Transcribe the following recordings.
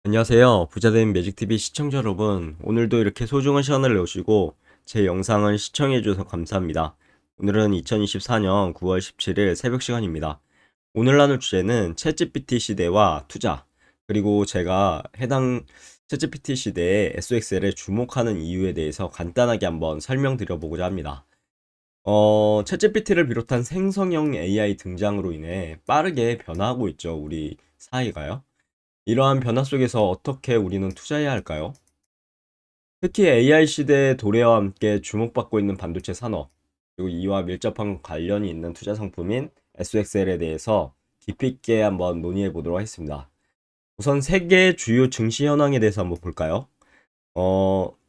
안녕하세요. 부자된 매직TV 시청자 여러분. 오늘도 이렇게 소중한 시간을 내오시고 제 영상을 시청해주셔서 감사합니다. 오늘은 2024년 9월 17일 새벽 시간입니다. 오늘 나눌 주제는 챗GPT 시대와 투자, 그리고 제가 해당 챗GPT 시대의 SOXL에 주목하는 이유에 대해서 간단하게 한번 설명드려보고자 합니다. 챗GPT를 비롯한 생성형 AI 등장으로 인해 빠르게 변화하고 있죠. 우리 사회가요. 이러한 변화 속에서 어떻게 우리는 투자해야 할까요? 특히 AI 시대의 도래와 함께 주목받고 있는 반도체 산업, 그리고 이와 밀접한 관련이 있는 투자 상품인 SOXL에 대해서 깊이 있게 한번 논의해 보도록 하겠습니다. 우선 세계 주요 증시 현황에 대해서 한번 볼까요?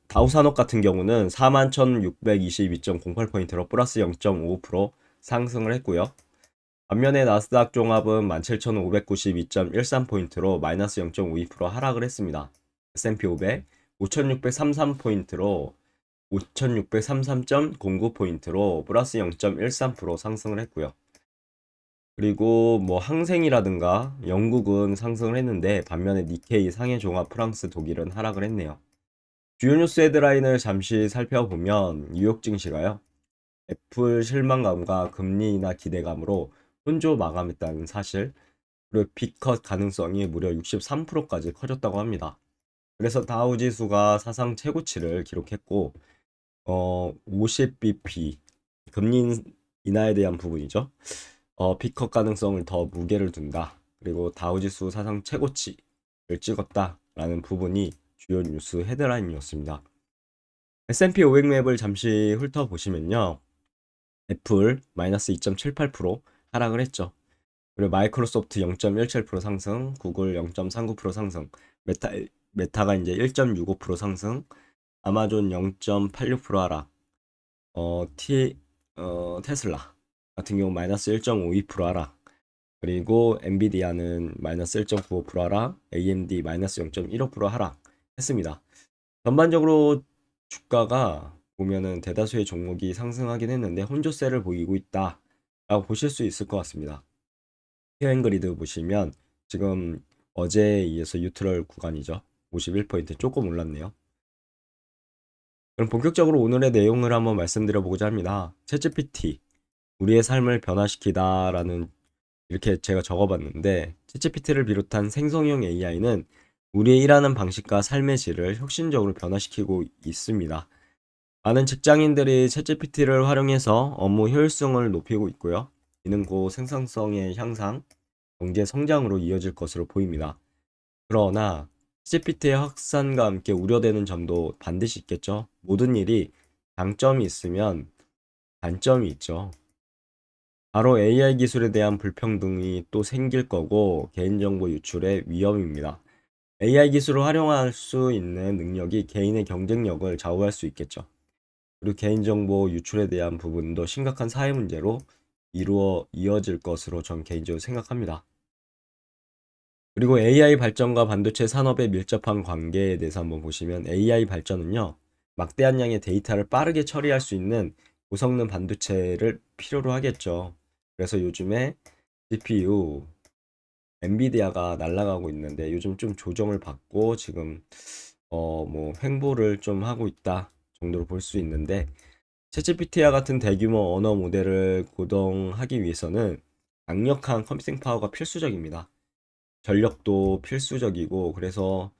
다우산업 같은 경우는 41,622.08포인트로 플러스 0.55% 상승을 했고요. 반면에 나스닥 종합은 17,592.13포인트로 마이너스 0.52% 하락을 했습니다. S&P 500 5,633포인트로 5,633.09포인트로 플러스 0.13% 상승을 했고요. 그리고 뭐 항생이라든가 영국은 상승을 했는데 반면에 니케이, 상해종합, 프랑스, 독일은 하락을 했네요. 주요 뉴스 헤드라인을 잠시 살펴보면 뉴욕 증시가요. 애플 실망감과 금리 인하 기대감으로 혼조 마감했다는 사실, 그리고 빅컷 가능성이 무려 63%까지 커졌다고 합니다. 그래서 다우 지수가 사상 최고치를 기록했고, 50bp 금리 인하에 대한 부분이죠. 빅컷 가능성을 더 무게를 둔다. 그리고 다우 지수 사상 최고치를 찍었다라는 부분이 주요 뉴스 헤드라인이었습니다. S&P 500 맵을 잠시 훑어보시면요. 애플 마이너스 2.78% 하락을 했죠. 그리고 마이크로소프트 0.17% 상승, 구글 0.39% 상승, 메타가 이제 1.65% 상승, 아마존 0.86% 하락, 어, 티, 테슬라 같은 경우 마이너스 1.52% 하락, 그리고 엔비디아는 마이너스 1.95% 하락, AMD 마이너스 0.15% 하락 했습니다. 전반적으로 주가가 보면은 대다수의 종목이 상승하긴 했는데 혼조세를 보이고 있다라고 보실 수 있을 것 같습니다. 헤어앵그리드 보시면 지금 어제에 이어서 뉴트럴 구간이죠. 51포인트 조금 올랐네요. 그럼 본격적으로 오늘의 내용을 한번 말씀드려보고자 합니다. 챗GPT, 우리의 삶을 변화시키다라는 이렇게 제가 적어봤는데 챗GPT를 비롯한 생성형 AI는 우리의 일하는 방식과 삶의 질을 혁신적으로 변화시키고 있습니다. 많은 직장인들이 챗GPT를 활용해서 업무 효율성을 높이고 있고요. 이는 곧 생산성의 향상, 경제 성장으로 이어질 것으로 보입니다. 그러나 ChatGPT의 확산과 함께 우려되는 점도 반드시 있겠죠. 모든 일이 장점이 있으면 단점이 있죠. 바로 AI 기술에 대한 불평등이 또 생길 거고 개인정보 유출의 위험입니다. AI 기술을 활용할 수 있는 능력이 개인의 경쟁력을 좌우할 수 있겠죠. 그리고 개인정보 유출에 대한 부분도 심각한 사회 문제로 이어질 것으로 전 개인적으로 생각합니다. 그리고 AI 발전과 반도체 산업의 밀접한 관계에 대해서 한번 보시면 AI 발전은요, 막대한 양의 데이터를 빠르게 처리할 수 있는 고성능 반도체를 필요로 하겠죠. 그래서 요즘에 CPU, 엔비디아가 날아가고 있는데 요즘 좀 조정을 받고 지금 뭐 횡보를 좀 하고 있다 정도로 볼 수 있는데 챗GPT와 같은 대규모 언어 모델을 고동하기 위해서는 강력한 컴퓨팅 파워가 필수적입니다. 전력도 필수적이고 그래서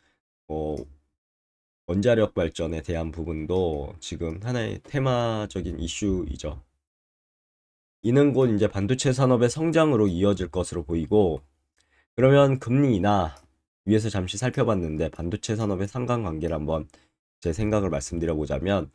어, 원자력 발전에 대한 부분도 지금 하나의 테마적인 이슈이죠. 이는 곧 이제 반도체 산업의 성장으로 이어질 것으로 보이고 그러면 금리 인하 위에서 잠시 살펴봤는데 반도체 산업의 상관관계를 한번 제 생각을 말씀드려 보자면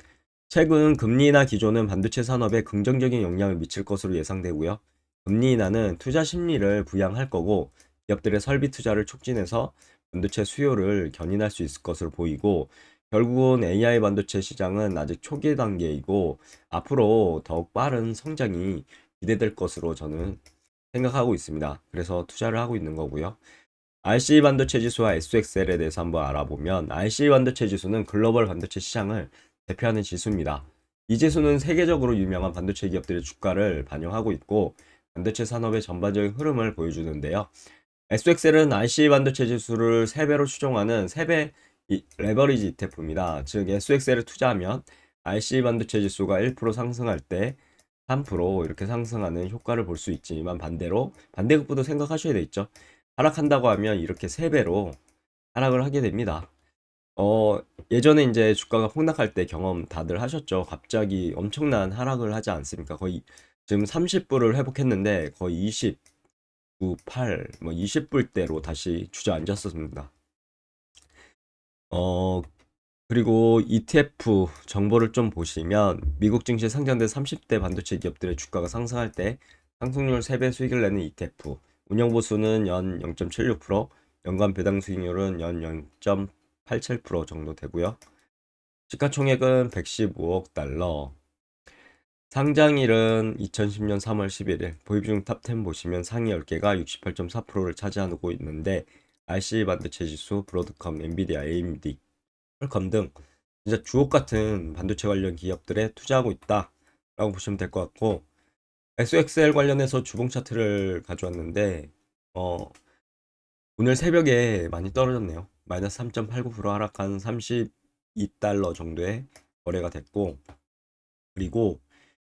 최근 금리 인하 기조는 반도체 산업에 긍정적인 영향을 미칠 것으로 예상되고요. 금리 인하는 투자 심리를 부양할 거고 기업들의 설비 투자를 촉진해서 반도체 수요를 견인할 수 있을 것으로 보이고 결국은 AI 반도체 시장은 아직 초기 단계이고 앞으로 더욱 빠른 성장이 기대될 것으로 저는 생각하고 있습니다. 그래서 투자를 하고 있는 거고요. RC 반도체 지수와 SXL에 대해서 한번 알아보면 RC 반도체 지수는 글로벌 반도체 시장을 대표하는 지수입니다. 이 지수는 세계적으로 유명한 반도체 기업들의 주가를 반영하고 있고 반도체 산업의 전반적인 흐름을 보여주는데요. SXL은 IC 반도체 지수를 3배로 추종하는 3배 레버리지 ETF입니다. 즉 SXL에 투자하면 IC 반도체 지수가 1% 상승할 때 3% 이렇게 상승하는 효과를 볼 수 있지만 반대로 반대급부도 생각하셔야 되겠죠. 하락한다고 하면 이렇게 3배로 하락을 하게 됩니다. 예전에 이제 주가가 폭락할 때 경험 다들 하셨죠. 갑자기 엄청난 하락을 하지 않습니까? 거의 지금 30불을 회복했는데 거의 20, 9, 8, 뭐 20불대로 다시 주저앉았었습니다. 어, 그리고 ETF 정보를 좀 보시면 미국 증시에 상장된 30대 반도체 기업들의 주가가 상승할 때 상승률 3배 수익을 내는 ETF, 운영 보수는 연 0.76%, 연간 배당 수익률은 연 0.87% 정도 되고요. 시가총액은 115억 달러. 상장일은 2010년 3월 11일. 보입중 탑10 보시면 상위 10개가 68.4%를 차지하고 있는데 RC 반도체 지수, 브로드컴, 엔비디아, AMD, 퀄컴 등 진짜 주옥 같은 반도체 관련 기업들에 투자하고 있다라고 보시면 될 것 같고, SXL 관련해서 주봉 차트를 가져왔는데 오늘 새벽에 많이 떨어졌네요. 마이너스 3.89% 하락한 32달러 정도의 거래가 됐고, 그리고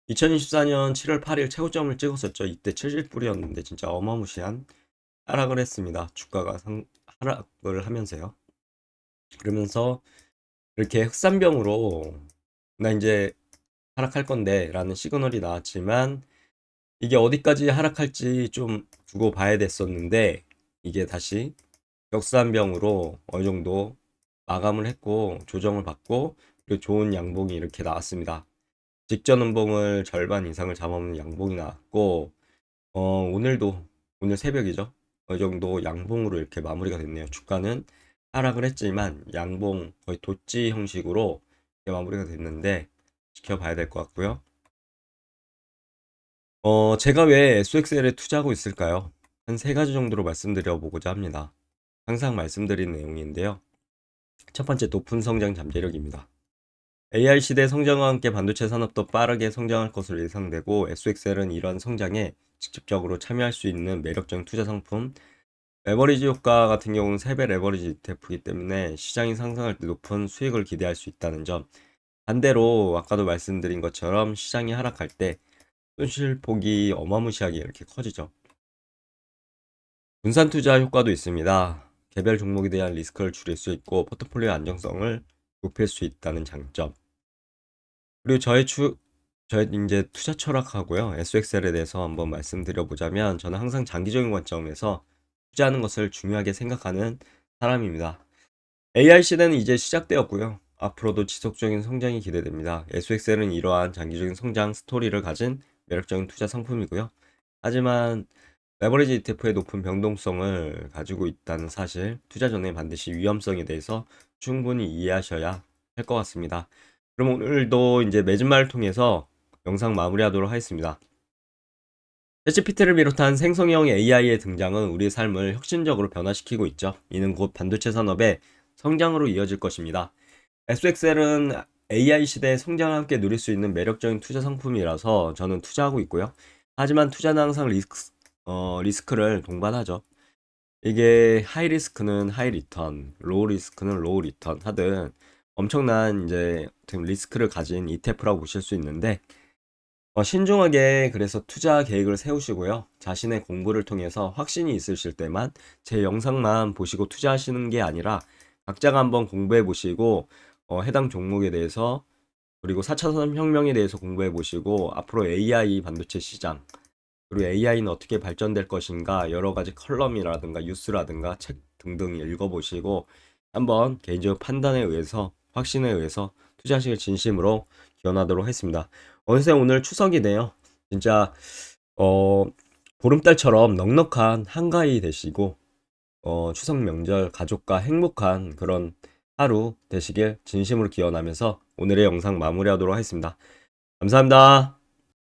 2024년 7월 8일 최고점을 찍었었죠. 이때 70불이었는데 진짜 어마무시한 하락을 했습니다. 주가가 하락을 하면서요. 그러면서 이렇게 흑산병으로 나 이제 하락할 건데 라는 시그널이 나왔지만 이게 어디까지 하락할지 좀 두고 봐야 됐었는데 이게 다시 역산병으로 어느 정도 마감을 했고 조정을 받고 그리고 좋은 양봉이 이렇게 나왔습니다. 직전 음봉을 절반 이상을 잡아먹는 양봉이 나왔고 오늘도 오늘 새벽이죠. 어느 정도 양봉으로 이렇게 마무리가 됐네요. 주가는 하락을 했지만 양봉 거의 도치 형식으로 이렇게 마무리가 됐는데 지켜봐야 될 것 같고요. 제가 왜 SXL에 투자하고 있을까요? 한 세 가지 정도로 말씀드려 보고자 합니다. 항상 말씀드린 내용인데요. 첫 번째, 높은 성장 잠재력입니다. AI 시대 성장과 함께 반도체 산업도 빠르게 성장할 것으로 예상되고 SXL은 이런 성장에 직접적으로 참여할 수 있는 매력적인 투자 상품, 레버리지 효과 같은 경우는 3배 레버리지 ETF이기 때문에 시장이 상승할 때 높은 수익을 기대할 수 있다는 점. 반대로 아까도 말씀드린 것처럼 시장이 하락할 때 손실폭이 어마무시하게 이렇게 커지죠. 분산 투자 효과도 있습니다. 개별 종목에 대한 리스크를 줄일 수 있고 포트폴리오 안정성을 높일 수 있다는 장점. 그리고 저의 이제 투자 철학하고요. SXL에 대해서 한번 말씀드려 보자면 저는 항상 장기적인 관점에서 투자하는 것을 중요하게 생각하는 사람입니다. AI 시대는 이제 시작되었고요. 앞으로도 지속적인 성장이 기대됩니다. SXL은 이러한 장기적인 성장 스토리를 가진 매력적인 투자 상품이고요. 하지만 레버리지 ETF의 높은 변동성을 가지고 있다는 사실, 투자 전에 반드시 위험성에 대해서 충분히 이해하셔야 할 것 같습니다. 그럼 오늘도 이제 매진말을 통해서 영상 마무리하도록 하겠습니다. 챗GPT를 비롯한 생성형 AI의 등장은 우리의 삶을 혁신적으로 변화시키고 있죠. 이는 곧 반도체 산업의 성장으로 이어질 것입니다. SXL은 AI 시대의 성장을 함께 누릴 수 있는 매력적인 투자 상품이라서 저는 투자하고 있고요. 하지만 투자는 항상 리스크를 동반하죠. 이게 하이 리스크는 하이 리턴, 로우 리스크는 로우 리턴 하든 엄청난 이제 리스크를 가진 ETF라고 보실 수 있는데 신중하게 그래서 투자 계획을 세우시고요. 자신의 공부를 통해서 확신이 있으실 때만 제 영상만 보시고 투자하시는 게 아니라 각자가 한번 공부해 보시고 해당 종목에 대해서 그리고 4차 산업혁명에 대해서 공부해 보시고 앞으로 AI 반도체 시장 그리고 AI는 어떻게 발전될 것인가 여러 가지 컬럼이라든가 뉴스라든가 책 등등 읽어보시고 한번 개인적 판단에 의해서 확신에 의해서 투자하시길 진심으로 기원하도록 하겠습니다. 어느새 오늘 추석이네요. 진짜 보름달처럼 넉넉한 한가위 되시고 추석 명절 가족과 행복한 그런 하루 되시길 진심으로 기원하면서 오늘의 영상 마무리하도록 하겠습니다. 감사합니다.